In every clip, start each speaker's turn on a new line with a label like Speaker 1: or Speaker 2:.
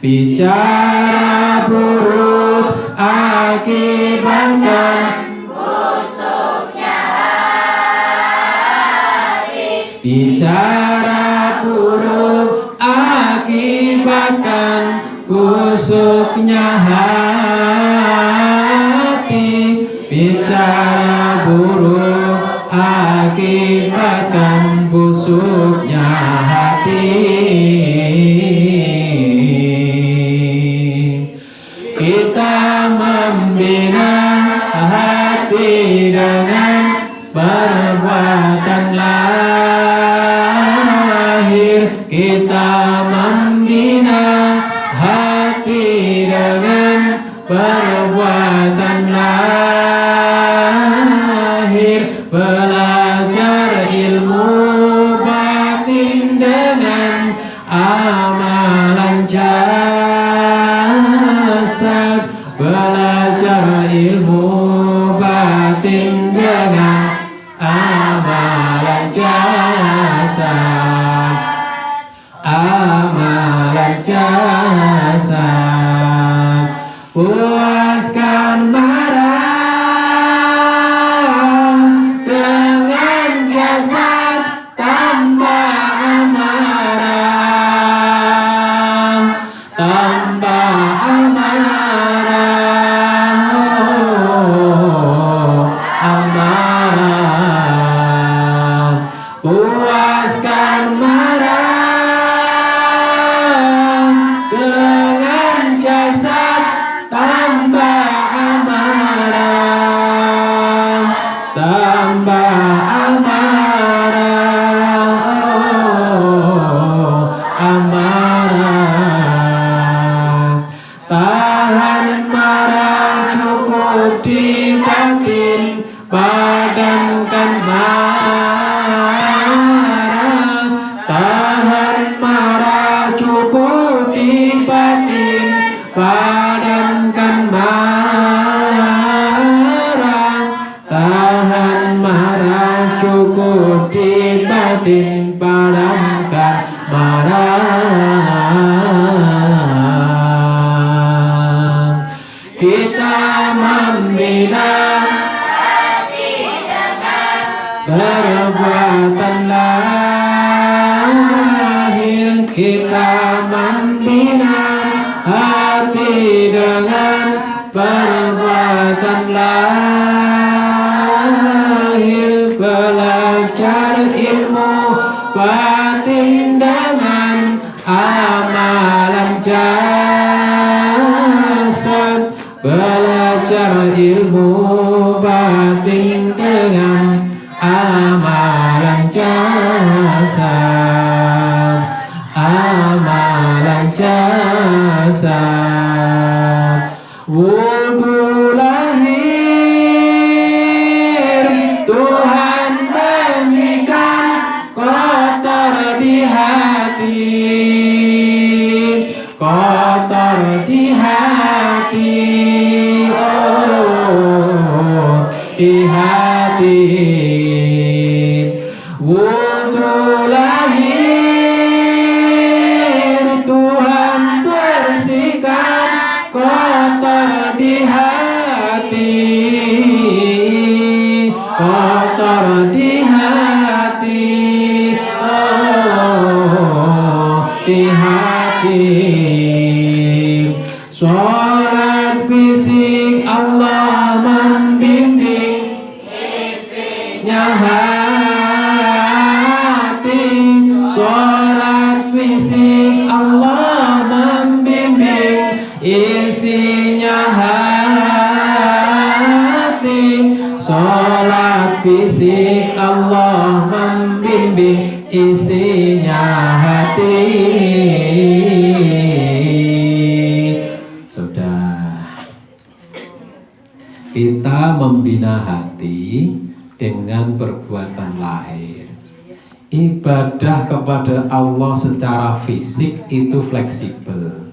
Speaker 1: bicara buruk akibatkan busuknya hati, bicara buruk akibatkan busuknya hati, bicara buruk akibatkan busuknya hati. Kita membina hati dengan perbuatan lahir, kita membina hati dengan perbuatan lahir, belajar ilmu batin dengan amalan jasad, belajar ilmu batin dengan amalan jasad, amalan jasad. Puaskan marah dengan jasad tanpa amarah, tanpa amarah, amarah. Puaskan marah dengan jasad tanpa amarah, tanpa amarah, amarah. Tahan marah cukup di batin, padamkan marah. Tahan marah cukup di batin, padamkan marah. Tahan marah cukup di batin, padamkan marah. Kita membina hati dengan perbuatan lahir, kita membina hati dengan perbuatan lahir, belajar ilmu batin dengan amalan jasad, belajar ilmu batin dengan amalan jasad, amalan jasad. Wudu lahir Tuhan bersihkan kotor di hati, kotor di hati, oh, di hati. Wudu lahir Tuhan bersihkan kotor di hati, kotor di hati, oh, di hati. Sholat fisik Allah membimbing isinya hati, sholat fisik Allah membimbing isinya hati, sholat fisik Allah membimbing isinya hati. Sudah, kita membina hati dengan perbuatan lahir. Ibadah kepada Allah secara fisik itu fleksibel,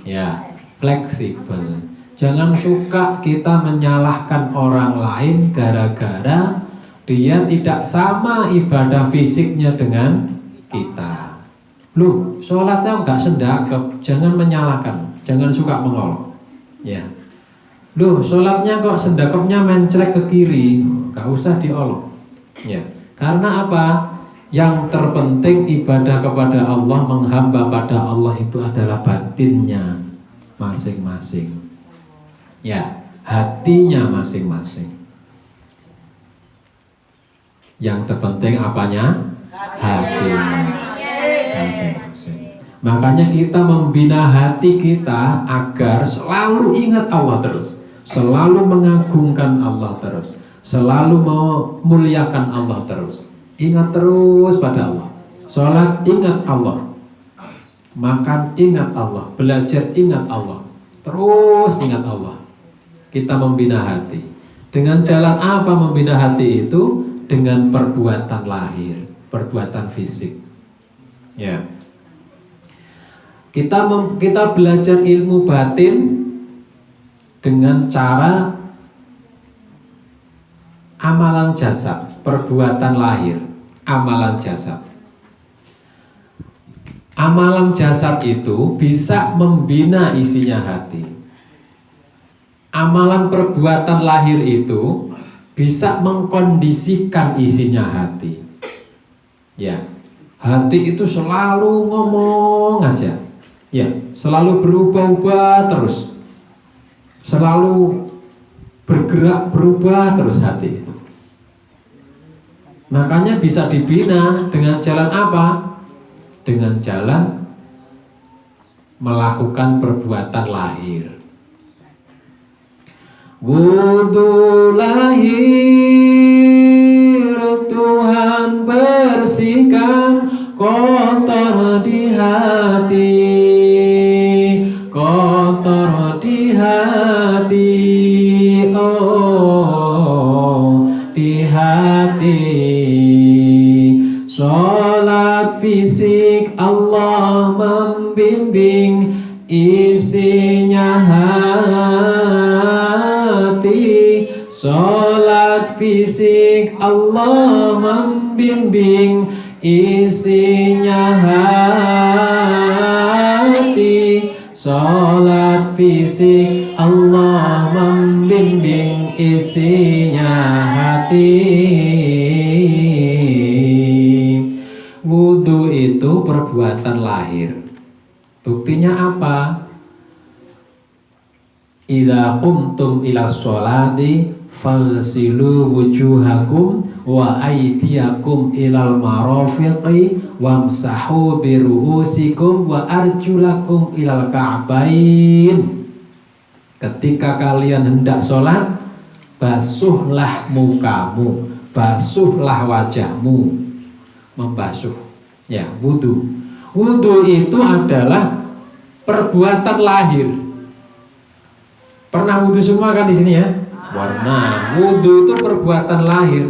Speaker 1: ya, fleksibel. Jangan suka kita menyalahkan orang lain gara-gara dia tidak sama ibadah fisiknya dengan kita. Loh, sholatnya nggak sendakep, jangan menyalahkan, jangan suka mengolok. Ya. Loh, sholatnya kok sendakepnya mencret ke kiri, nggak usah diolok. Ya. Karena apa? Yang terpenting ibadah kepada Allah, menghamba pada Allah itu adalah batinnya masing-masing. Ya, hatinya masing-masing. Yang terpenting apanya? Hatinya masing-masing. Makanya kita membina hati kita agar selalu ingat Allah terus, selalu mengagungkan Allah terus, selalu memuliakan Allah terus. Ingat terus pada Allah. Sholat ingat Allah, makan ingat Allah, belajar ingat Allah, terus ingat Allah. Kita membina hati. Dengan jalan apa membina hati itu? Dengan perbuatan lahir, perbuatan fisik. Ya. Kita belajar ilmu batin dengan cara amalan jasad, perbuatan lahir, amalan jasad. Amalan jasad itu bisa membina isinya hati. Amalan perbuatan lahir itu bisa mengkondisikan isinya hati. Ya, hati itu selalu ngomong aja. Ya, selalu berubah-ubah terus. Selalu bergerak berubah terus hati itu. Makanya bisa dibina dengan jalan apa? Dengan jalan melakukan perbuatan lahir. Wudu lahir, Tuhan bersihkan kotor di hati, kotor di hati, oh di hati. Sholat fisik Allah membimbing isinya hati. Sholat fisik Allah membimbing isinya hati. Sholat fisik Allah membimbing isinya hati. Wudu itu perbuatan lahir. Buktinya apa? Idza qumtum ila sholati faghsilu wujuhakum wa aydiyakum ilal marafiqi wamsahu bi ru'usikum wa arjulakum ilal ka'bain. Ketika kalian hendak sholat, basuhlah mukamu, basuhlah wajahmu. Membasuh, ya, wudu. Wudu itu adalah perbuatan lahir. Pernah wudu semua kan di sini ya? Warna wudu itu perbuatan lahir.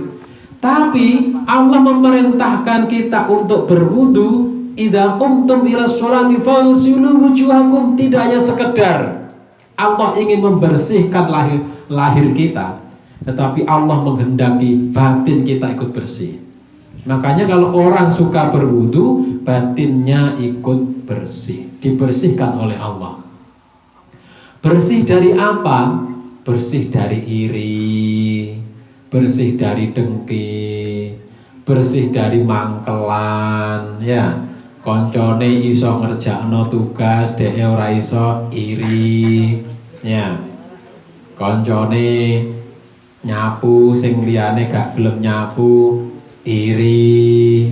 Speaker 1: Tapi Allah memerintahkan kita untuk berwudu. Idza qumtum ila sholati faghsilu wujuhakum. Tidak hanya sekedar Allah ingin membersihkan lahir kita, tetapi Allah menghendaki batin kita ikut bersih. Makanya kalau orang suka berwudu, batinnya ikut bersih, dibersihkan oleh Allah. Bersih dari apa? Bersih dari iri, bersih dari dengki, bersih dari mangkelan, ya. Koncone iso ngerjakno tugas, dhewe ora iso iri, ya. Koncone nyapu sing liyane gak gelem nyapu, iri,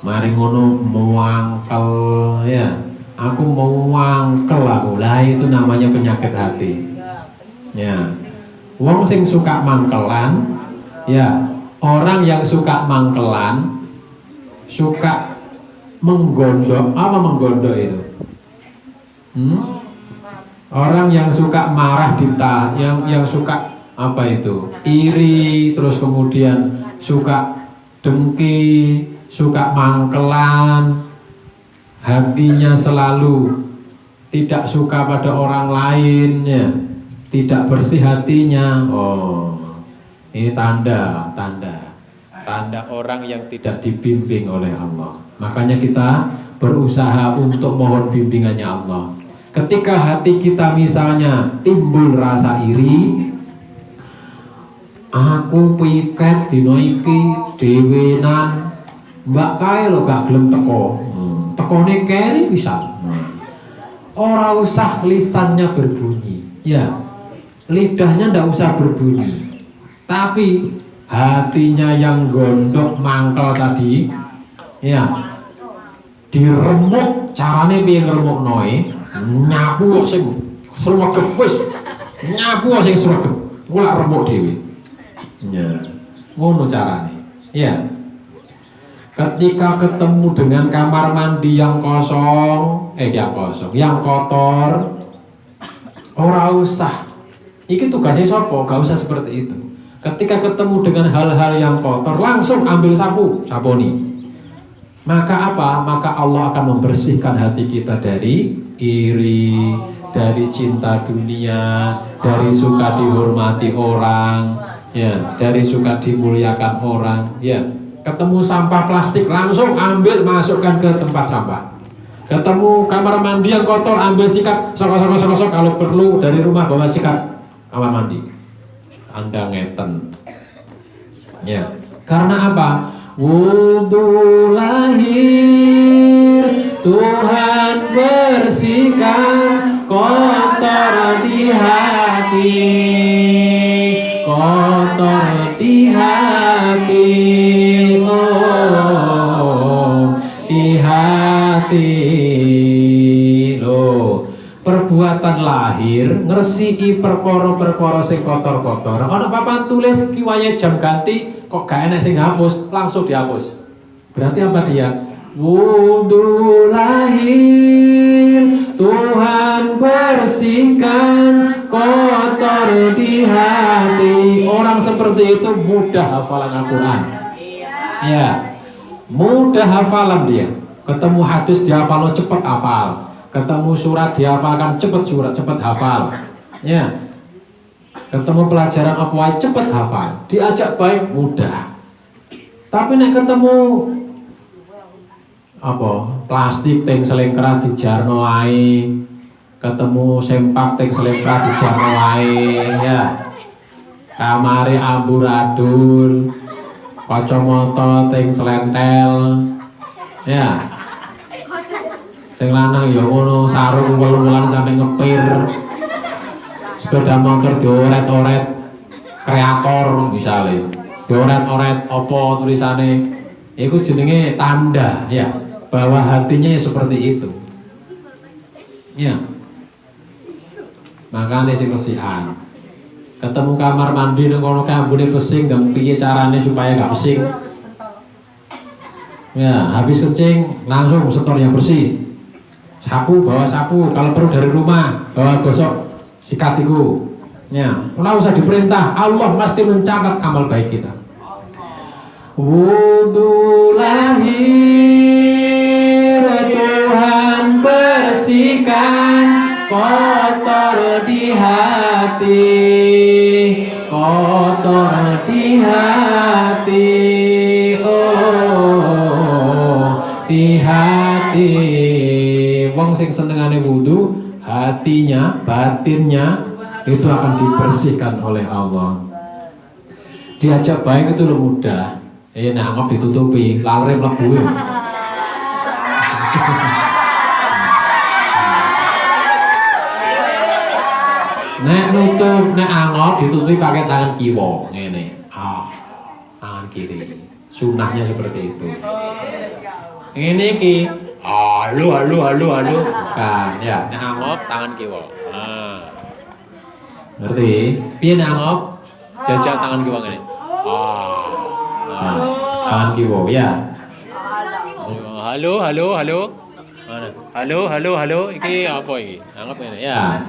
Speaker 1: mari ngono muangkel, ya. Aku mau wangkel aku, lah itu namanya penyakit hati. Ya, wong sing suka mangkelan, ya, orang yang suka mangkelan, suka menggondok. Apa menggondok itu? Orang yang suka marah yang suka apa itu? Iri, terus kemudian suka dengki, suka mangkelan, hatinya selalu tidak suka pada orang lain, ya, tidak bersih hatinya. Oh, ini tanda orang yang tidak dibimbing oleh Allah. Makanya kita berusaha untuk mohon bimbingannya Allah. Ketika hati kita misalnya timbul rasa iri, aku piket dino iki dhewenan, mbak kae lho gak gelem teko. Tekone keri bisa. Ora usah lisannya berbunyi, ya. Lidahnya ndak usah berbunyi. Tapi hatinya yang gondok mangkel tadi, ya. Diremuk, carane piye ngremuknoe? Nyapu sing sregep wis. Nyapu sing sregep. Ora remuk dhewe. Ya. Ngono carane. Ya. Ketika ketemu dengan kamar mandi yang kosong, yang kotor, ora usah. Iki tugasnya sopo, gak usah seperti itu. Ketika ketemu dengan hal-hal yang kotor, langsung ambil sapu, saponi. Maka apa? Maka Allah akan membersihkan hati kita dari iri, dari cinta dunia, dari suka dihormati orang, ya, dari suka dimuliakan orang, ya. Ketemu sampah plastik langsung ambil masukkan ke tempat sampah. Ketemu kamar mandi yang kotor ambil sikat sok kalau perlu dari rumah bawa sikat kamar mandi. Anda ngeten. Ya. Karena apa? Wudu lahir Tuhan bersihkan kotor di hati, kotor di hati. Di hati loh, perbuatan lahir ngresiki perkara-perkara sing kotor-kotor. Ana papan tulis kiwaye jam ganti kok gak enak sing hapus, langsung dihapus. Berarti apa dia? Wudu lahir Tuhan bersihkan kotor di hati. Orang seperti itu mudah hafalan Al-Quran. Ya. Mudah hafalan dia. Ketemu hadis dihafal cepet hafal. Ketemu surat dihafalkan cepet surat, cepet hafal. Ya. Ketemu pelajaran apa wae cepet hafal. Diajak baik mudah. Tapi nek ketemu apa? Plastik teng selengkrat dijarno wae. Ketemu sempak teng selengkrat dijarno wae, ya. Kamare amburadul. Kacamata teng selentel, ya. Sing lanang ya ngono, sarung welu-welan sampe ngepir. Sepeda motor dioret-oret kreator misale. Dioret-oret apa tulisane? Iku jenenge tanda, ya, bahwa hatinya seperti itu. Ya. Makane sing resikan. Ketemu kamar mandi nang kono kambune pesing dan piye carane supaya gak pesing. Ya, habis kencing langsung setor yang bersih. Sapu, bawa sapu, kalau perlu dari rumah, bawa gosok sikat itu. Ya, ora usah diperintah, Allah pasti mencatat amal baik kita. Wudu lahir Tuhan bersihkan kotor di hati, kotor di hati, oh di hati. Wong sing senengane wudu, hatinya, batinnya itu akan dibersihkan oleh Allah. Diajak baik itu lo mudah. Nangop ditutupi, lare mlebu. Nek nutup, nek angop ditutupi pakai tangan kiwa, ngene. Tangan kiri. Sunahnya seperti itu. Ini ki, halo. Kan, ya. Nek angop tangan kiwa. Ngerti? Piye nek angop? Jajal tangan kiwa ngene. Tangan kiwa, ya. Halo. Mana? Halo. Iki apa iki? Angop ngene, ya.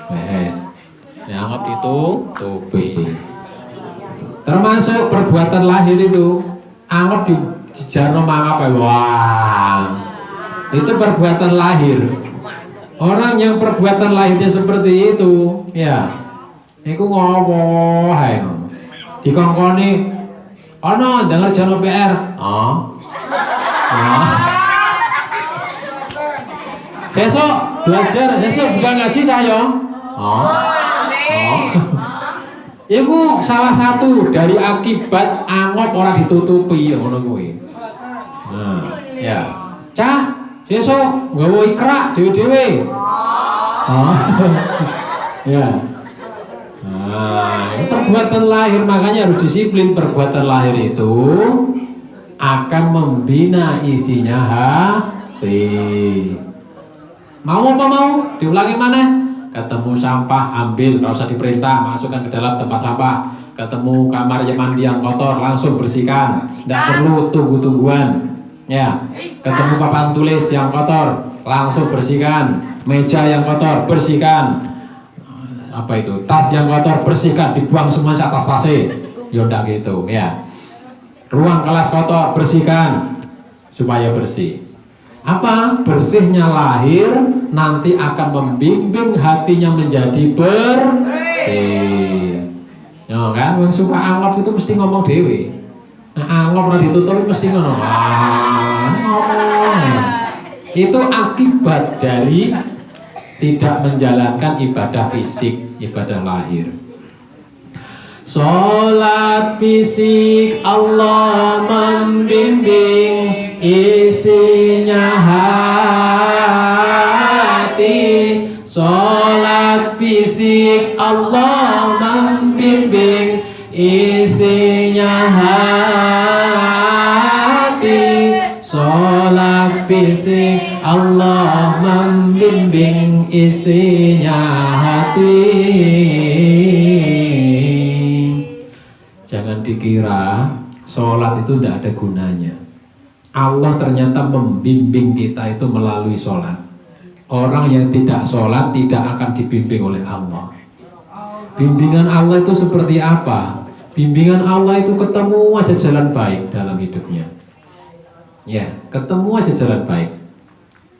Speaker 1: Yes. Anggap itu tubi. Termasuk perbuatan lahir itu, anggap di jarno mangap. Wah, itu perbuatan lahir. Orang yang perbuatan lahirnya seperti itu, ya, iku ngopo hae. Dikongkoni, ono denger jano PR. Besok belajar, besok budal ngaji saya. Oh. Iku salah satu dari akibat angop ora ditutupi ngono kuwi. Nah, ya. Cah, besok nggawa ikra dhewe-dhewe. Oh. Ya. Nah, perbuatan lahir makanya harus disiplin. Perbuatan lahir itu akan membina isinya hati. Mau apa mau? Diulangi mana? Ketemu sampah, ambil, nggak usah diperintah, masukkan ke dalam tempat sampah. Ketemu kamar mandi yang kotor, langsung bersihkan. Nggak perlu tunggu-tungguan. Ya, ketemu papan tulis yang kotor, langsung bersihkan. Meja yang kotor, bersihkan. Apa itu? Tas yang kotor, bersihkan, dibuang semua ke atas tasnya. Yaudah gitu, ya. Ruang kelas kotor, bersihkan supaya bersih. Apa? Bersihnya lahir nanti akan membimbing hatinya menjadi bersih. Ya kan? Yang suka anggap itu mesti ngomong dewe. Nah, anggap ora ditutupi mesti ngono. Itu akibat dari tidak menjalankan ibadah fisik, ibadah lahir. Sholat fisik Allah membimbing isinya hati. Sholat fisik Allah membimbing isinya hati. Sholat fisik Allah membimbing isinya hati. Jangan dikira sholat itu tidak ada gunanya. Allah ternyata membimbing kita itu melalui sholat. Orang yang tidak sholat tidak akan dibimbing oleh Allah. Bimbingan Allah itu seperti apa? Bimbingan Allah itu ketemu aja jalan baik dalam hidupnya. Ya, ketemu aja jalan baik.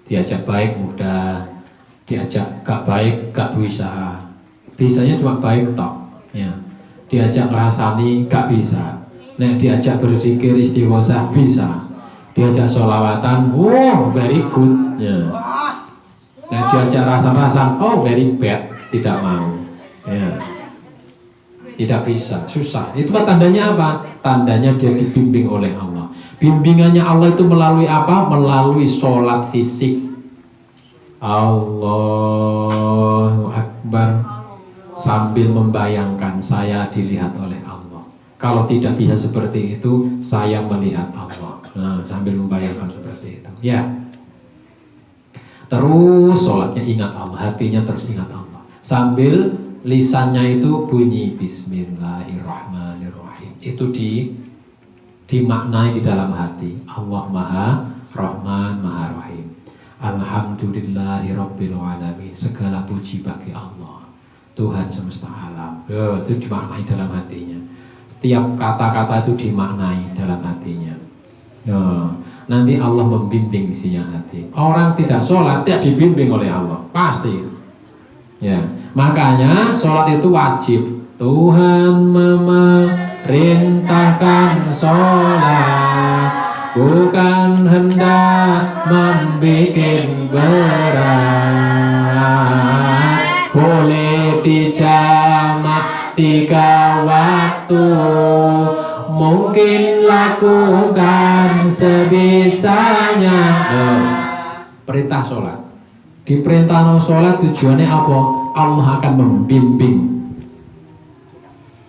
Speaker 1: Diajak baik mudah, diajak gak baik gak bisa. Bisanya cuma baik tok. Ya. Diajak ngerasani gak bisa. Nek diajak berzikir istighosah bisa. Diajak sholawatan, oh very good. Ya. Nek diajak rasan-rasan, oh very bad, tidak mau. Ya. Tidak bisa, susah. Itu tandanya apa? Tandanya dia dibimbing oleh Allah. Bimbingannya Allah itu melalui apa? Melalui sholat fisik. Allahu Akbar. Sambil membayangkan saya dilihat oleh Allah. Kalau tidak bisa seperti itu, saya melihat Allah. Nah, sambil membayangkan seperti itu. Ya. Terus sholatnya ingat Allah, hatinya terus ingat Allah. Sambil lisannya itu bunyi Bismillahirrahmanirrahim. Itu dimaknai di dalam hati. Allah Maha Rahman, Maha Rahim. Alhamdulillahirabbil alamin. Segala puji bagi Allah, Tuhan semesta alam. Itu dimaknai dalam hatinya. Setiap kata-kata itu dimaknai dalam hatinya. Nanti Allah membimbing isinya hati. Orang tidak sholat tidak dibimbing oleh Allah, pasti. Ya, makanya sholat itu wajib. Tuhan memerintahkan sholat, bukan hendak membikin berat. Boleh dijamak 3 waktu, mungkin lakukan sebisanya. Perintah sholat. Diperintah sholat tujuannya apa? Allah akan membimbing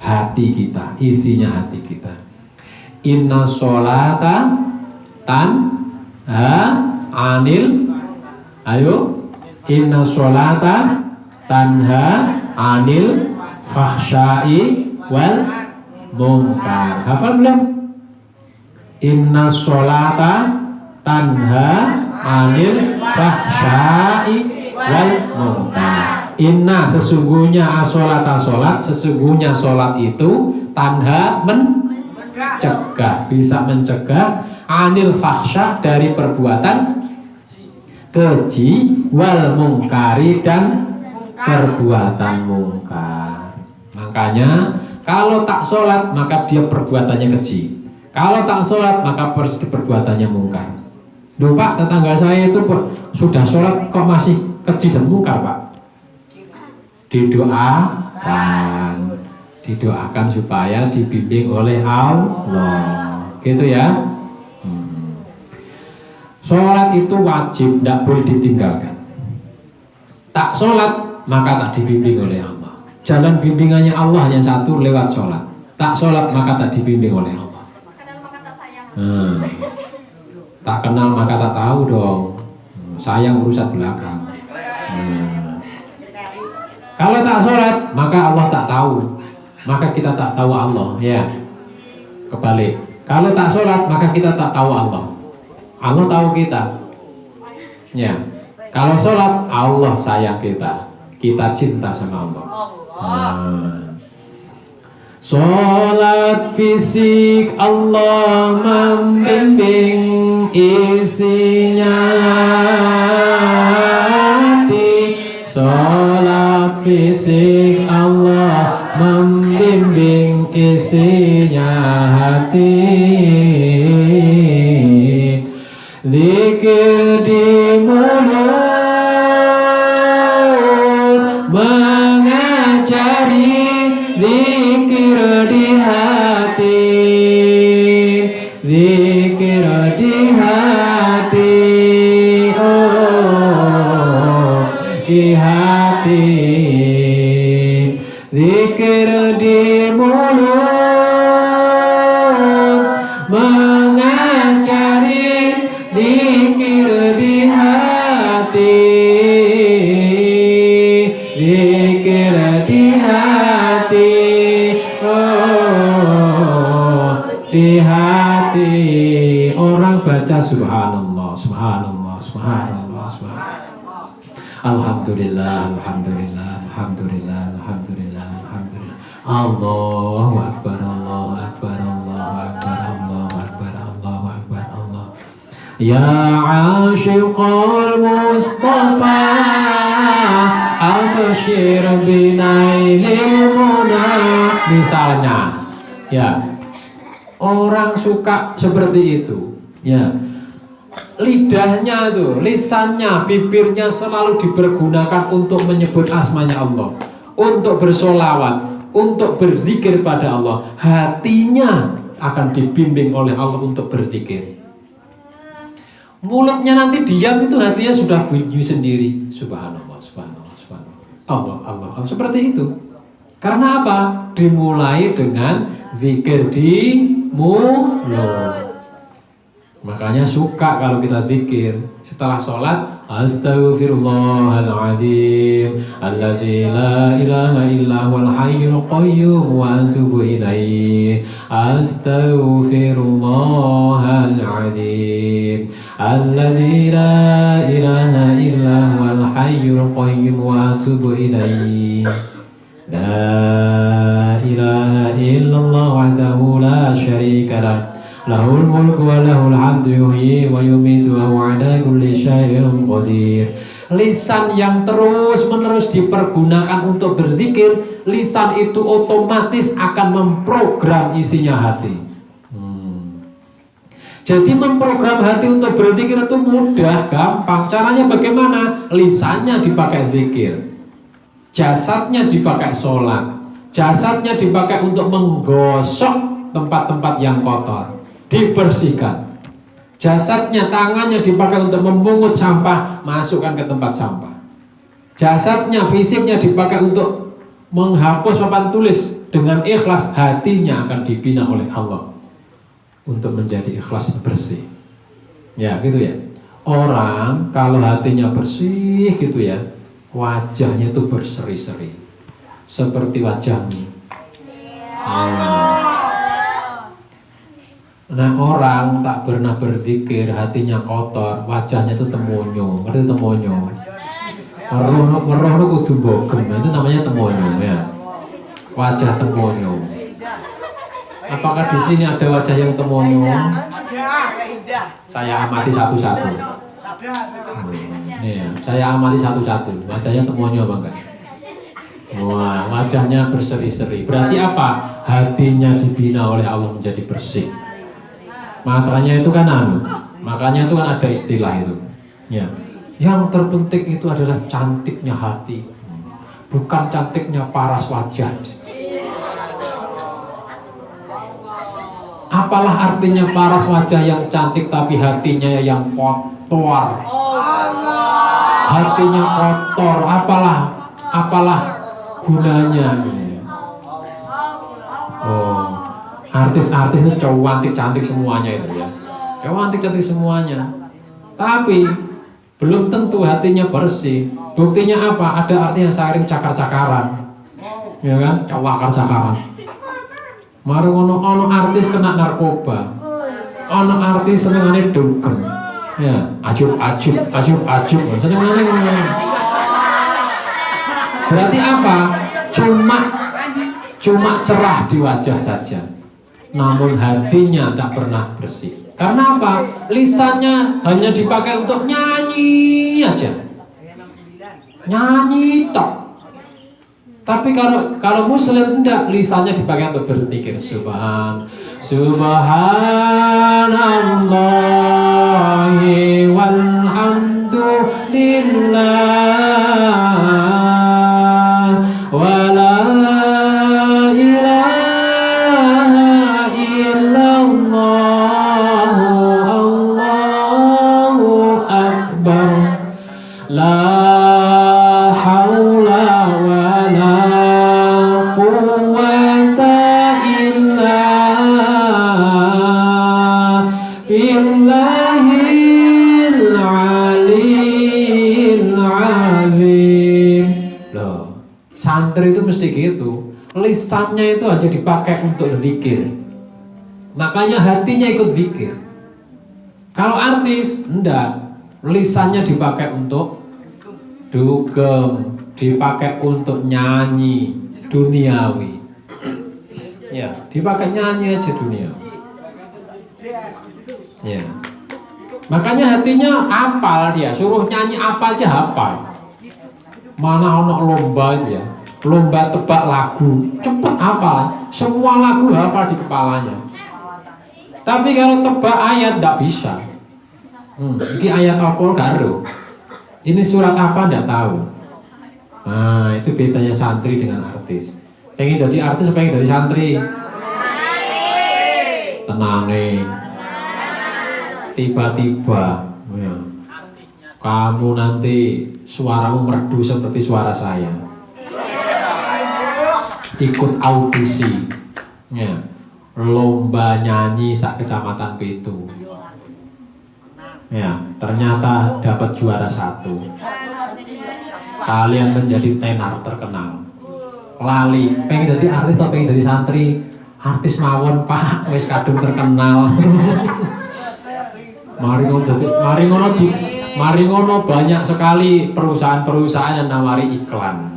Speaker 1: hati kita, isinya hati kita. Inna sholata tanha anil, ayo, inna sholata tanha anil fahsyai wal munkar. Hafal belum? Inna sholata tanha anil fahsyai wal munkar. Inna sesungguhnya asolata sholat, sesungguhnya sholat itu tanha mencegah, bisa mencegah anil fahsya dari perbuatan keji, wal mungkari dan perbuatan mungkar. Makanya kalau tak sholat maka dia perbuatannya keji, kalau tak sholat maka perbuatannya mungkar. Loh Pak, tetangga saya itu sudah sholat kok masih keji dan mungkar Pak. Didoakan supaya dibimbing oleh Allah, gitu ya. Sholat itu wajib, tidak boleh ditinggalkan. Tak sholat maka tak dibimbing oleh Allah. Jalan bimbingannya Allah hanya satu, lewat sholat. Tak sholat maka tak dibimbing oleh Allah. Tak kenal maka tak tahu dong. Sayang urusan belakang. Kalau tak sholat maka Allah tak tahu, maka kita tak tahu Allah, ya. Kebalik. Kalau tak sholat maka kita tak tahu Allah. Allah tahu kita, ya. Kalau sholat Allah sayang kita, kita cinta sama Allah. Sholat fisik Allah membimbing isinya hati. Sholat fisik Allah membimbing isinya hati. Zikir di mulut mengajari zikir di hati, zikir di hati, oh di hati, zikir di mulut mengajari zikir di hati, zikir di hati, oh di hati. Orang baca subhanallah, subhanallah, subhanallah, subhanallah. Alhamdulillah, alhamdulillah, alhamdulillah, alhamdulillah, alhamdulillah. Allahu akbar, Allahu akbar, Allahu akbar, Allahu akbar, Allahu akbar, Allah. Ya ashiqal Mustafa abshir binailil muna. Misalnya, ya, orang suka seperti itu, ya. Lidahnya tuh, lisannya, bibirnya selalu dipergunakan untuk menyebut asmanya Allah, untuk bersolawat, untuk berzikir pada Allah. Hatinya akan dibimbing oleh Allah untuk berzikir. Mulutnya nanti diam, itu hatinya sudah bunyi sendiri. Subhanallah, subhanallah, subhanallah, Allah, Allah, Allah. Seperti itu. Karena apa? Dimulai dengan zikir di mulut. Makanya suka kalau kita zikir setelah sholat, astaghfirullahaladzim alladzi la ilaha illa huwal hayyul qayyum wa atubu ilaih. Astaghfirullahaladzim alladzi la ilaha illa huwal hayyul qayyum wa atubu ilaih. La ilaha illallah wahdahu la syarika lah, lahul mulku wa lahul hamdu yuhyi wa yumitu wa huwa ala kulli syai'in qadir. Lisan yang terus-menerus dipergunakan untuk berzikir, lisan itu otomatis akan memprogram isinya hati. Jadi memprogram hati untuk berzikir itu mudah, gampang. Caranya bagaimana? Lisannya dipakai zikir, jasadnya dipakai sholat, jasadnya dipakai untuk menggosok tempat-tempat yang kotor, dibersihkan. Jasadnya, tangannya dipakai untuk memungut sampah, masukkan ke tempat sampah. Jasadnya, fisiknya dipakai untuk menghapus papan tulis. Dengan ikhlas, hatinya akan dibina oleh Allah untuk menjadi ikhlas bersih. Ya, gitu ya. Orang kalau hatinya bersih gitu ya, wajahnya itu berseri-seri seperti wajahmu. Nah, orang tak pernah berzikir, hatinya kotor, wajahnya itu temonyo. Ngerti temonyo? Roh itu kudu bogem, itu namanya temonyo ya. Wajah temonyo. Apakah di sini ada wajah yang temonyo? Saya amati satu-satu. Saya amati satu-satu. Wajahnya temonyo apa enggak? Wah, wajahnya berseri-seri. Berarti apa? Hatinya dibina oleh Allah menjadi bersih. Matanya itu kan Makanya itu kan ada istilah itu. Ya. Yang terpenting itu adalah cantiknya hati, bukan cantiknya paras wajah. Apalah artinya paras wajah yang cantik tapi hatinya yang kotor? Hatinya kotor, apalah gunanya? Oh, artis-artis itu cowok cantik semuanya itu ya. Cowok cantik semuanya. Tapi belum tentu hatinya bersih. Buktinya apa? Ada artinya saring cakar-cakaran. Ya kan? Cakar-cakaran. Mari ono artis kena narkoba. Ono artis senengane dugem. Ya, ajub. Senengane ngono. Berarti apa? Cuma cerah di wajah saja. Namun hatinya tak pernah bersih. Karena apa? Lisannya hanya dipakai untuk nyanyi aja. Nyanyi tok. Tapi kalau muslim enggak, lisannya dipakai untuk berzikir. Subhanallahi walhamdulillah wa la ilaha illallah Allahu akbar la haula wa la quwwata illa billahil aliyil azim. Loh, santri itu mesti gitu. Lisannya itu hanya dipakai untuk zikir. Makanya hatinya ikut zikir. Kalau artis, enggak. Lisannya dipakai untuk dugem, dipakai untuk nyanyi duniawi. Ya, dipakai nyanyi aja duniawi. Ya. Makanya hatinya hafal dia, suruh nyanyi apa aja hafal. Mana ono lomba itu ya, lomba tebak lagu, cepet hafal. Semua lagu hafal di kepalanya. Tapi kalau tebak ayat enggak bisa. Ini ayat apa karo? Ini surat apa enggak tahu. Nah, itu bedanya santri dengan artis. Pengen jadi artis, pengen jadi santri. Tenane. Tiba-tiba ya, kamu nanti suaramu merdu seperti suara saya. Ikut audisi ya, lomba nyanyi sak kecamatan Pitu ya, ternyata dapat juara 1. Kalian menjadi tenar terkenal. Lali, pengen jadi artis atau pengen jadi santri? Artis mawon pak, wis kadung terkenal. Mari ngono banyak sekali perusahaan-perusahaan yang nawari iklan.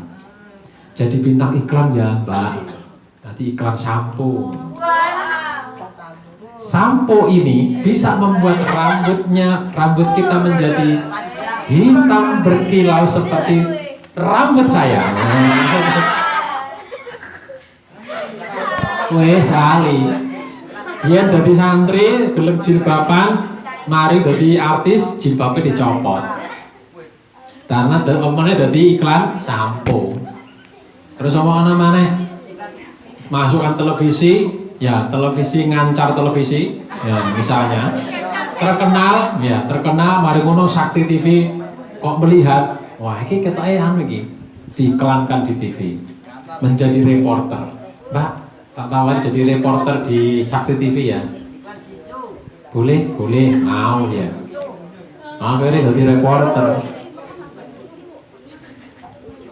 Speaker 1: Jadi bintang iklan ya mbak. Nanti iklan sampo. Sampo ini bisa membuat rambut kita menjadi hitam berkilau seperti rambut saya. Wes kali. Yen dadi santri gelem jilbaban, mari jadi artis jilbabnya dicopot karena omongannya jadi iklan sampo. Terus omongan mana? Masukkan televisi, ya televisi ngancar televisi, ya misalnya terkenal, mari ngono Sakti TV kok melihat, wah ini ketahuan lagi diiklankan di TV, menjadi reporter. Mbak, tak tawar jadi reporter di Sakti TV ya? Boleh, mau ya. Akhirnya jadi reporter.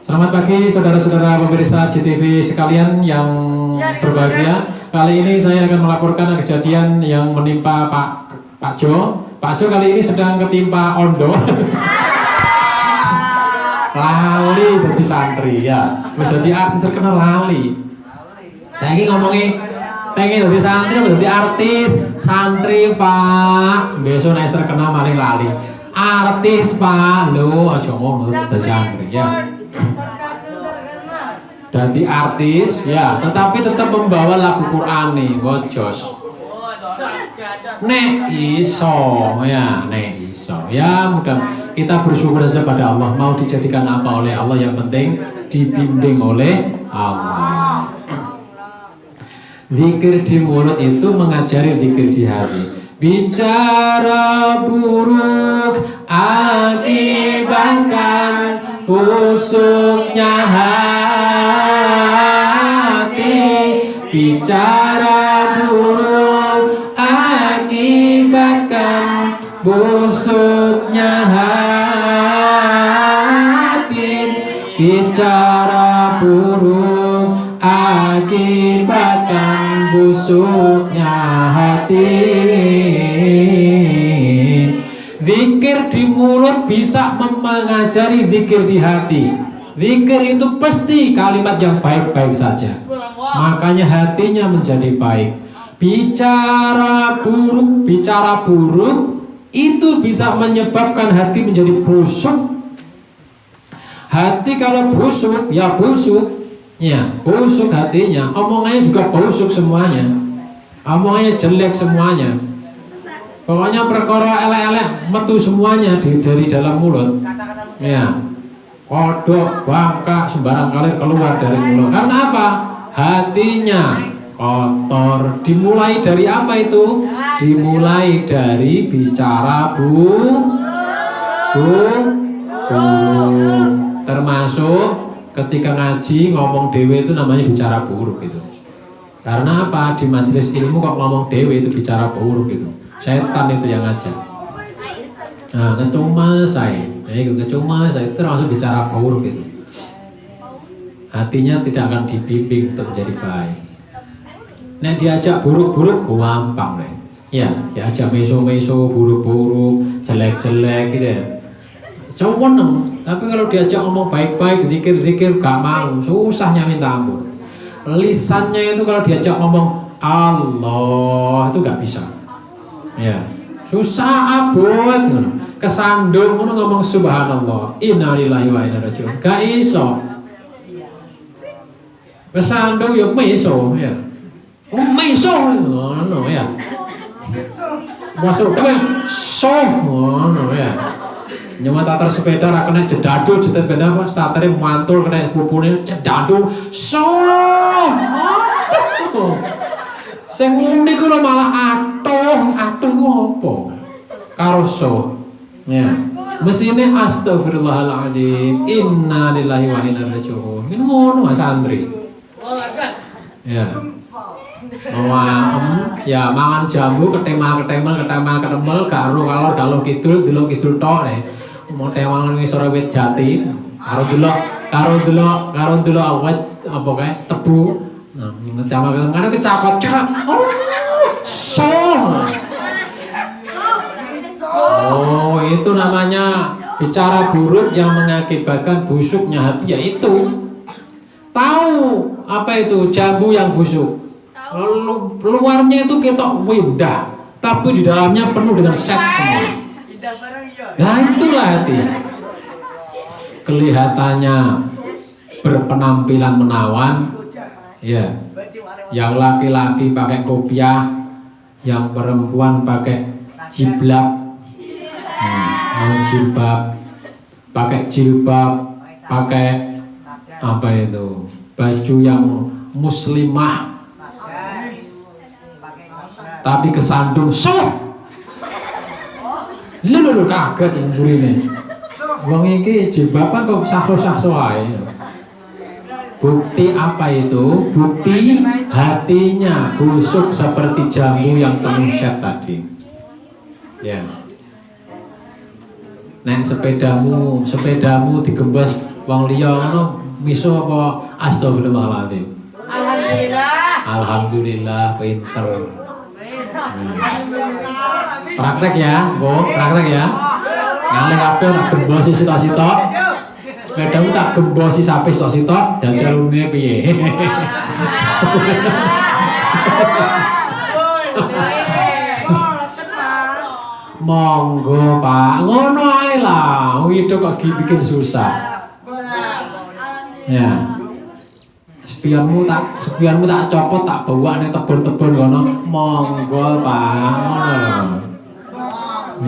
Speaker 1: Selamat pagi saudara-saudara pemirsa JTV sekalian yang berbahagia. Kali ini saya akan melaporkan kejadian yang menimpa Pak Jo. Pak Jo kali ini sedang ketimpa ondo. Lali jadi santri ya. Menjadi artis terkenal lali. Saya ini ngomongin pengen jadi santri atau jadi artis? Santri pak, besok naik terkenal maling lali. Artis pak, lo aja ngomong jadi santri ya. Jadi artis ya, tetapi tetap membawa lagu Quran nih, bocos. Nek iso ya, nek iso. Ya mudah kita bersyukur saja pada Allah. Mau dijadikan apa oleh Allah, yang penting dibimbing oleh Allah. Zikir di mulut itu mengajari zikir di hati. Bicara buruk akibatkan busuknya hati. Bicara buruk akibatkan busuknya hati. Bicara buruk akibatkan busuknya hati. Zikir di mulut bisa mengajari zikir di hati. Zikir itu pasti kalimat yang baik-baik saja, makanya hatinya menjadi baik. Bicara buruk itu bisa menyebabkan hati menjadi busuk. Hati kalau busuk, ya busuk. Ya, busuk hatinya, omongannya juga busuk semuanya. Omongannya jelek semuanya. Pokoknya perkara elek-elek metu semuanya dari dalam mulut. Ya. Kodok, bangka, sembarang kali keluar dari mulut. Karena apa? Hatinya kotor. Dimulai dari apa itu? Dimulai dari bicara buruk. Termasuk ketika ngaji ngomong dewe itu namanya bicara buruk itu. Karena apa? Di majelis ilmu kok ngomong dewe itu bicara buruk itu. Setan itu yang ngajak. Nah, ngecuma saya. Ngecuma saya itu termasuk bicara buruk itu. Hatinya tidak akan dibimbing untuk menjadi baik. Nek diajak buruk-buruk gampang deh. Ya, diajak meso-meso, buruk-buruk, jelek-jelek gitu ya. Seneng. Tapi kalau diajak ngomong baik-baik, zikir-zikir gak mau, susahnya minta ampun. Lisannya itu kalau diajak ngomong Allah itu gak bisa. Ya, susah abot ngono. Kesandung ngono ngomong subhanallah, innalillahi wa inna ilaihi raji'un. Gak iso. Kesandung yo meso ya. Meso ngono ya. Masuk ngono ya. Nyawa tatar sepeda ra kena jedadul jetet benda apa startere mantul kena pupune jedadul sing niku lho malah atuh ku apa karo ya mesine astagfirullahaladzim inna lillahi wa inna ilaihi raji'un ini ngono Mas Andri ya ya mangan jambu ketemel karo kalau kidul tok mau tewangan ngisor wit jati karo delok awet apa kae tebu nah ngecama kan kecakot cerak oh itu namanya bicara buruk yang mengakibatkan busuknya hati, yaitu tahu apa itu jambu yang busuk luarnya itu ketok indah tapi di dalamnya penuh dengan set semua. Nah itulah hati. Kelihatannya berpenampilan menawan, ya. Yang laki-laki pakai kopiah, yang perempuan pakai jilbab, pakai jilbab, pakai apa itu? Baju yang muslimah, tapi kesandung Lho kaget mburine. Wong iki jilbaban kok sahso-sahso ae. Bukti apa itu? Bukti hatinya busuk seperti jambu yang penuh set tadi. Ya. Nek sepedamu digembos wong liya ngono miso apa astagfirullahaladzim. Alhamdulillah pinter. Praktek ya, praktek ya. Ngalih kabeh tak gembosi sitok-sitok. Sepedamu tak gembosi sampai sitok-sitok, jajalune piye? Monggo Pak, ngono ae lah. Hidup kok bikin susah. Ya. spionmu tak copot, tak bawa ning tebon-tebon kono. Monggo, Pak.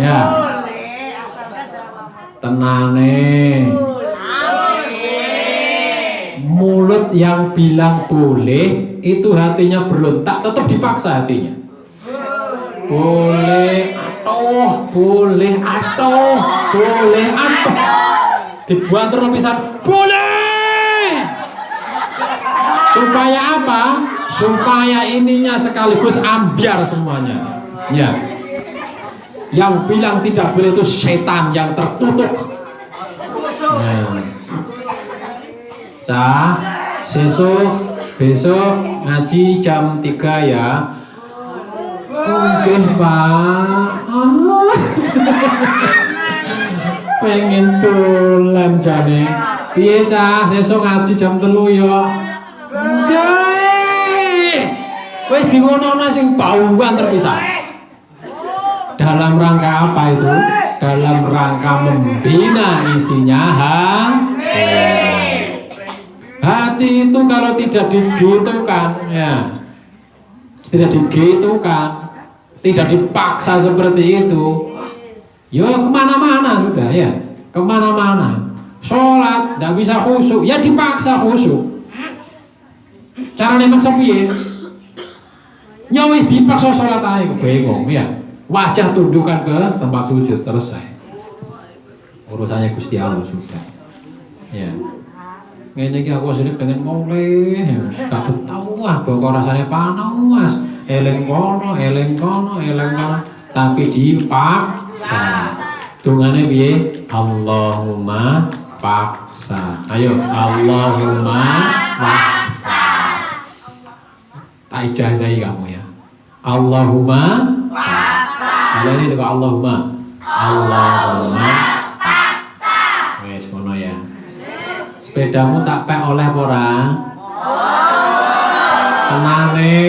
Speaker 1: Ya. Tenane. Mulut yang bilang boleh itu hatinya berontak, tetap dipaksa hatinya. Boleh atoh, boleh atoh, boleh atoh. Dibuat terus pisan, boleh. Supaya apa? Supaya ininya sekaligus ambiar semuanya. Ya. Yang bilang tidak boleh itu setan yang tertutup. Ya. Cah, besok ngaji jam 3 ya. Mungkin Pak. Pengen dolan jane. Piye cah, besok ngaji jam 3 ya. Nggih. Wis diwono-ono sing bauan terpisah. Dalam rangka apa itu? Dalam rangka membina isinya hati itu kalau tidak digitukan, ya, tidak digitukan, tidak dipaksa seperti itu, yo kemana-mana sudah ya, kemana-mana. Sholat tidak bisa khusyuk, ya dipaksa khusyuk. Caranya maksa piye? Nyawis dipaksa sholat aja, bingung ya. Wajah tundukkan ke tempat sujud, selesai. Urusannya Gusti Allah sudah. Ya. Ngene iki aku asline pengen mulai, gak tahu apa kok rasane panas. Eling kono, tapi dipaksa. Dungane piye? Allahumma paksa. Ayo, Allahumma paksa. Tak ijazahi kamu ya. Allahumma paksa. Kalau ini juga Allahumma paksa. Wes ngono ya. Sepedamu tak pek oleh ora? Tenane.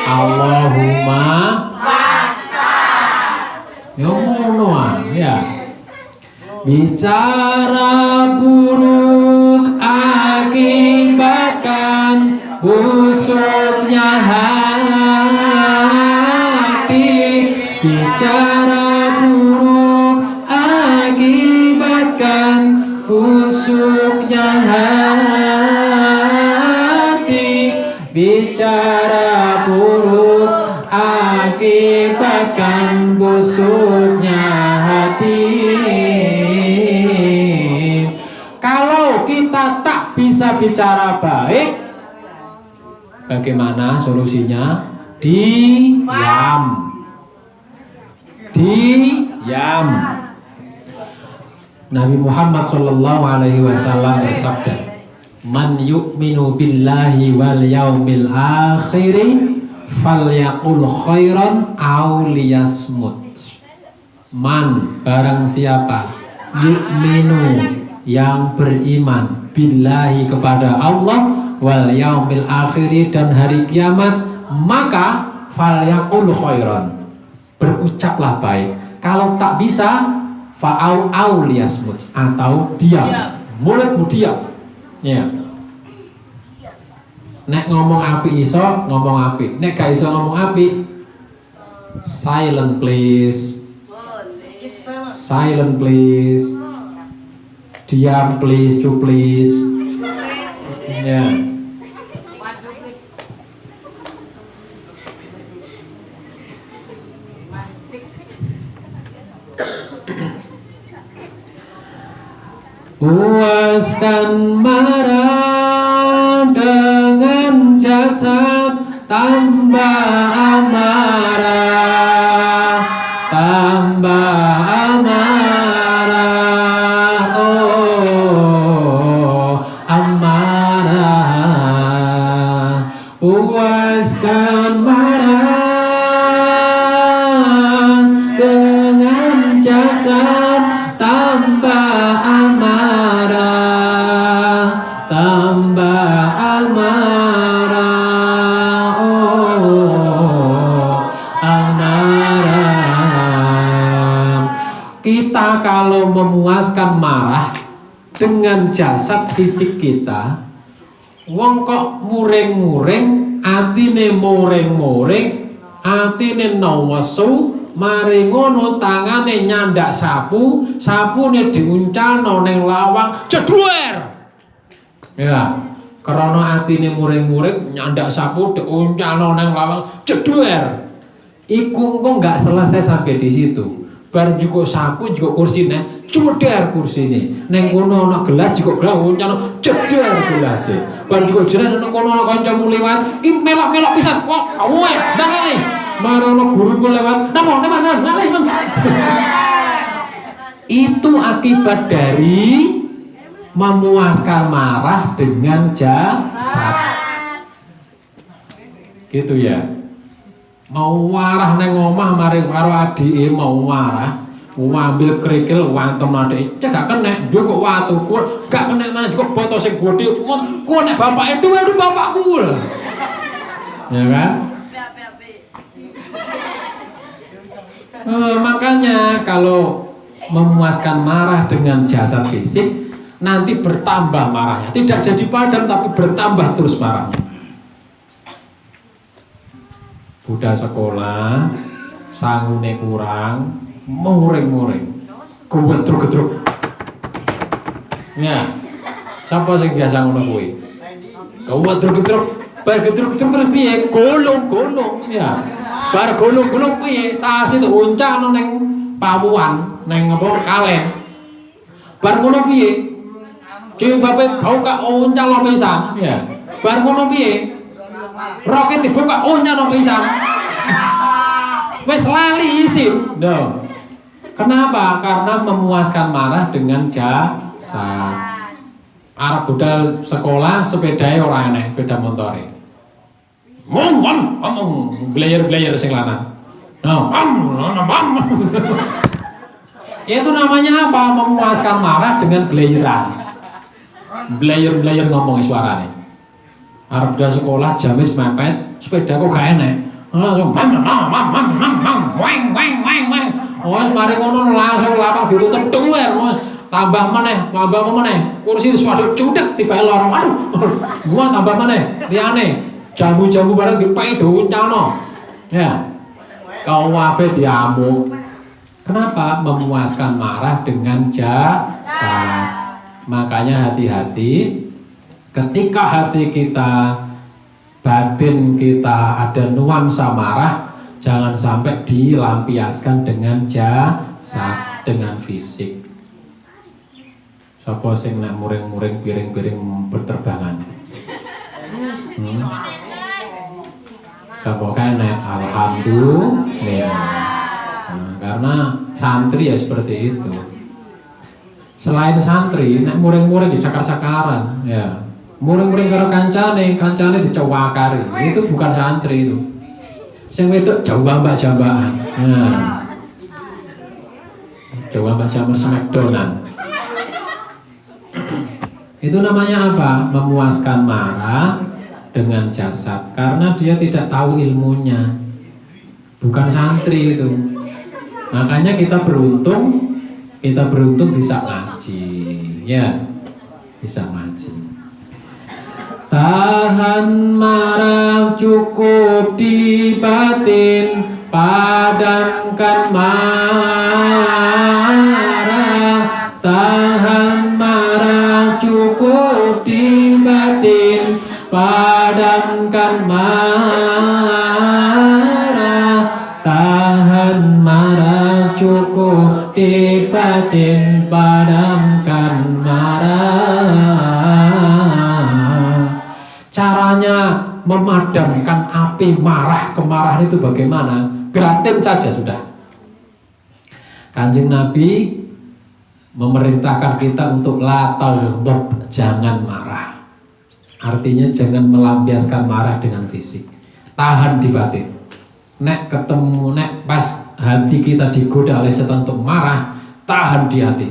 Speaker 1: Allahumma paksa. Ya ngono ya. Bicara buruk akibatkan busuknya hati. Bicara buruk akibatkan busuknya hati. Bicara buruk akibatkan busuknya hati. Kalau kita tak bisa bicara baik, bagaimana solusinya? Diam. Nabi Muhammad sallallahu alaihi wasallam bersabda, "Man yu'minu billahi wal yaumil akhir falyaqul khairan aw liyasmut." Man, barang siapa yu'minu, yang beriman, billahi, kepada Allah, wal yaumil akhir, dan hari kiamat, maka falyaqul khairan, berucaplah baik. Kalau tak bisa, fa'au liyasmut, atau diam, mulutmu diam. Ya. Nek ngomong api iso, ngomong api. Nek gak iso ngomong api, silent please. Silent please. Diam please, please. Ya. Puaskan marah dengan jasad, tambah amarah, tambah amarah, oh amarah. Puaskan marah dengan jasad, tambah amarah, tambah amarah, oh amarah. Kita kalau memuaskan marah dengan jasad fisik kita, Wong kok muring-muring, atine muring-muring, atine nesu, mari ngono tangane nyandak sapu, sapune diuncalno ning lawang jedhuer. Ya, karena atine muring-muring, nyandak sapu diuncalno ning lawang jedhuer. Iku kok nggak selesai sampai di situ. Bar juga sapu juga kursine, ceder kursine. Neng kono ana gelas juga gelas uncalno ceder gelase. Bar juga jeren nang kono ana kancamu liwat, ki melok-melok pisan. Wah, kowe ndang kali. Marono guruku lewat, nang malih. Itu akibat dari memuaskan marah dengan jasad. Gitu ya. Mau marah neng omah mari karo adike mau marah, ngambil kerikil wantem adike, cek gak kena, yo kok watu, gak kena mana juga botol sing gede, kok nek bapake duwe bapakku. Ya kan? Makanya kalau memuaskan marah dengan jasad fisik nanti bertambah marahnya, tidak jadi padam tapi bertambah terus marahnya. Budak sekolah, sangune kurang, muring-muring, gedruk-gedruk. Ya, siapa sing biasa ngono kuwi? Gedruk-gedruk, bar gedruk-gedruk terus piye? Golong-golong, ya. Bar golong-golong piye? Tas itu uncalno ning pawuan, ning apa kalen. Bar ngono piye? Jilbabe buka uncal pisan, ya. Bar ngono piye? Roket dibuka unyano pisan. Wes lali isi. No. Kenapa? Karena memuaskan marah dengan jasad. Arep budal sekolah sepedane ora enek, sepeda motore. Blayer sing lanang. No. Itu namanya apa? Memuaskan marah dengan blayeran. Blayer ngomong suarane. Arep dah sekolah jamis mepet, sepeda kok gak enek. Langsung weng. Wes mari ngono langsung lapang ditutup duwer. Tambah meneh. Kursi suatu cudek tiba lorong. Aduh. Gua tambah meneh. Liyane jamu-jamu barang dipeki diuncalno. Ya. Kau wae diamuk. Kenapa? Memuaskan marah dengan jasad. Makanya hati-hati ketika hati kita, batin kita ada nuansa marah, jangan sampai dilampiaskan dengan jasad, dengan fisik. Sapa sing nek muring-muring piring-piring berterbangan? Sapa kene? Alhamdulillah. Karena santri ya seperti itu. Selain santri, nek muring-muring dicakar-cakaran, ya. Muring-muring karo kancane dicowakari. Itu bukan santri itu. Sing wedok jambak-jambakan. Nah. Jambak-jambakan smackdownan. Itu namanya apa? Memuaskan marah dengan jasad karena dia tidak tahu ilmunya. Bukan santri itu. Makanya kita beruntung bisa ngaji. Ya. Bisa ngaji. Tahan marah cukup di batin, padamkan marah. Tahan marah cukup di batin, padamkan marah. Tahan marah cukup di batin, padamkan marah. Caranya memadamkan api marah, kemarahan itu bagaimana? Batin saja sudah. Kanjeng Nabi memerintahkan kita untuk la taghdab, jangan marah. Artinya jangan melampiaskan marah dengan fisik. Tahan di batin. Nek ketemu, nek pas hati kita digoda oleh setan untuk marah, tahan di hati.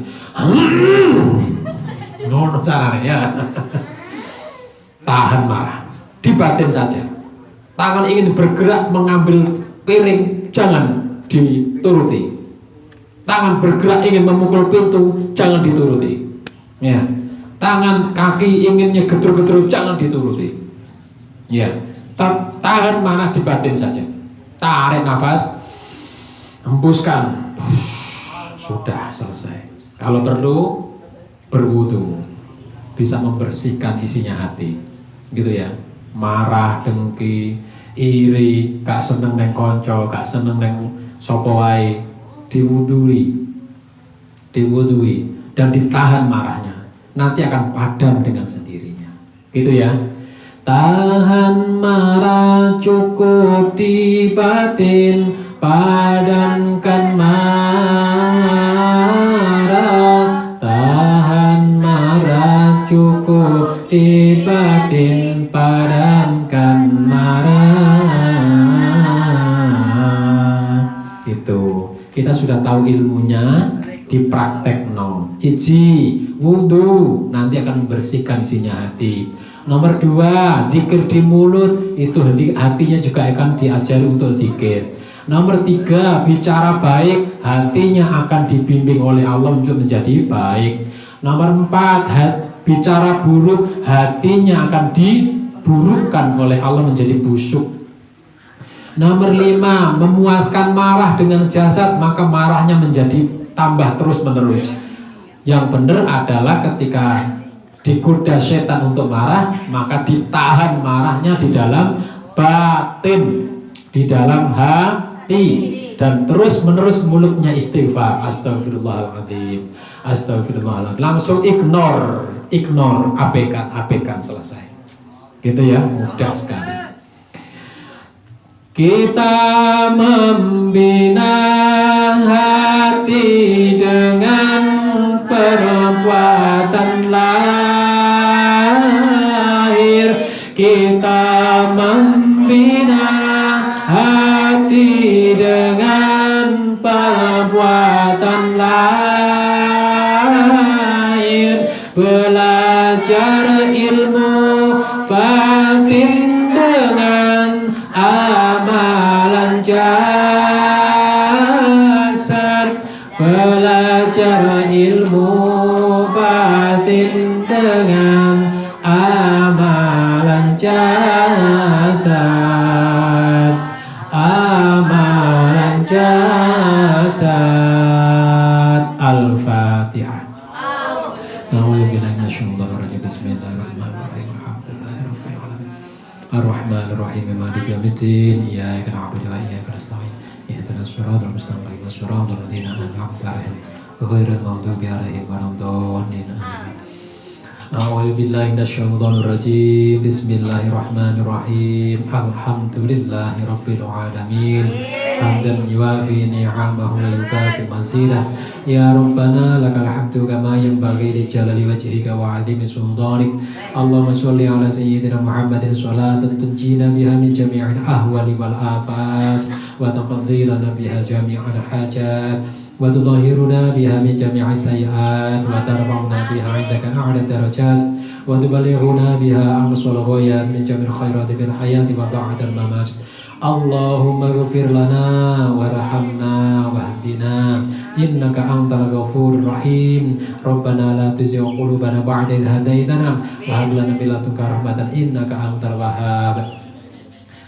Speaker 1: Ngono caranya ya. Tahan marah, di batin saja. Tangan ingin bergerak mengambil piring, jangan dituruti. Tangan bergerak ingin memukul pintu, jangan dituruti. Ya, tangan kaki inginnya gedruk-gedruk, jangan dituruti. Ya, tahan marah di batin saja. Tarik nafas, hembuskan, sudah selesai. Kalau perlu berwudu, bisa membersihkan isinya hati, gitu ya. Marah, dengki, iri, gak seneng neng konco, gak seneng neng sapa wae, diwudui dan ditahan marahnya, nanti akan padam dengan sendirinya, gitu ya. Tahan marah cukup di batin, padamkan marah. Tahan marah cukup di batin, padamkan marah. Itu kita sudah tahu ilmunya, dipraktekno. Cici, wudu nanti akan membersihkan isinya hati. Nomor 2, zikir di mulut, itu hatinya juga akan diajari untuk zikir. Nomor 3, bicara baik, hatinya akan dibimbing oleh Allah untuk menjadi baik. Nomor 4, bicara buruk, hatinya akan diburukkan oleh Allah menjadi busuk. Nomor 5, memuaskan marah dengan jasad, maka marahnya menjadi tambah terus menerus. Yang benar adalah ketika digoda setan untuk marah, maka ditahan marahnya di dalam batin, di dalam hati, dan terus menerus mulutnya istighfar, astagfirullahaladzim, astagfirullahaladzim. Langsung ignore, abaikan, selesai. Gitu ya, mudah sekali. Kita membina hati dengan perbuatan lahir. Kita membina hati dengan perbuatan lahir. Belajar ilmu batin dengan amalan jasad. Belajar ilmu batin dengan amalan jasad. Amalan jasad. Al-Fatihah. Bismillahirrahmanirrahim. Ar-Rahmanir-Rahim. Maliki yaumiddin. Iyyaka na'budu wa iyyaka nasta'in. Ihdinas siratal mustaqim. Siratal ladzina an'amta 'alaihim ghairil maghdubi 'alaihim waladdallin. A'udzu billahi minasyaitonir rajim. Bismillahirrahmanirrahim. Alhamdulillahi rabbil alamin. Hamdan yuwafi ni'amahu wa yukafi mazidah. Ya Rabbana lakal hamdu kama yanbaghi li jalali wajhika wa 'azimi sultanik. Allahumma sholli ala sayyidina Muhammadin sholatan tunjina biha min jami'il ahwali wal afat wa taqdi lana biha jami'al hajat wa tudahhiruna biha min jami'is sayyi'at wa tarfa'una biha 'indaka a'la darajat wa tuballighuna biha aqsal ghayat min jami'il khairati fil hayati wa ba'dal mamat. Allahumma ghfir lana warhamna wahdina innaka antal ghafurur rahim. Rabbana la tuzigh qulubana ba'da idh hadaytana wa hab lana min ladunka rahmatan innaka antal wahhab.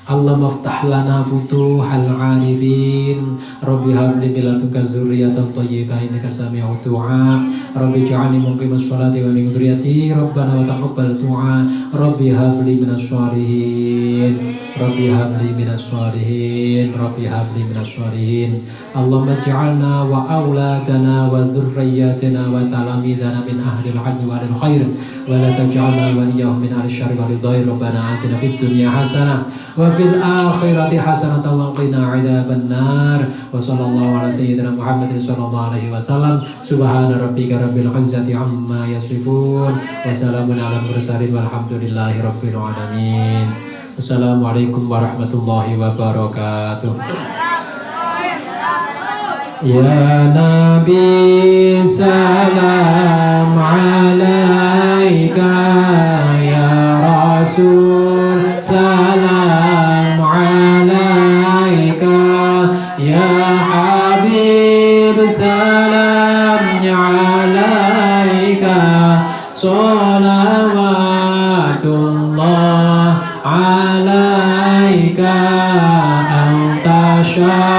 Speaker 1: Allahumma iftah lana futuhal arifin. Rabbi habli min ladunka dzurriyyatan thayyibah innaka sami'ud du'a. Rabbi ij'alni muqimas sholati wa min dzurriyyati. Rabbana wa taqabbal du'a. Rabbi habli minas sholihin. Rabbi habli minas sholihin. Rabbi habli minas sholihin. Allahumma ij'alna wa auladana wa dzurriyyatina wa talamidana min ahlil hajj wa alil khair wa la taj'alna wa iyyahum min ahli syarri wa ridhai. Rabbana atina fid dunya hasanah wa fil akhirati hasanatan wa qina 'adzaban nar. Wa sallallahu ala sayyidina Muhammadin sallallahu alaihi wasallam. Subhana rabbika rabbil izzati amma yasifun wa salamun alal mursalin walhamdulillahi rabbil alamin. Assalamualaikum warahmatullahi wabarakatuh. Ya Nabi salam alaika, ya Rasul salam alaika, ya Habib salam alaika. yasha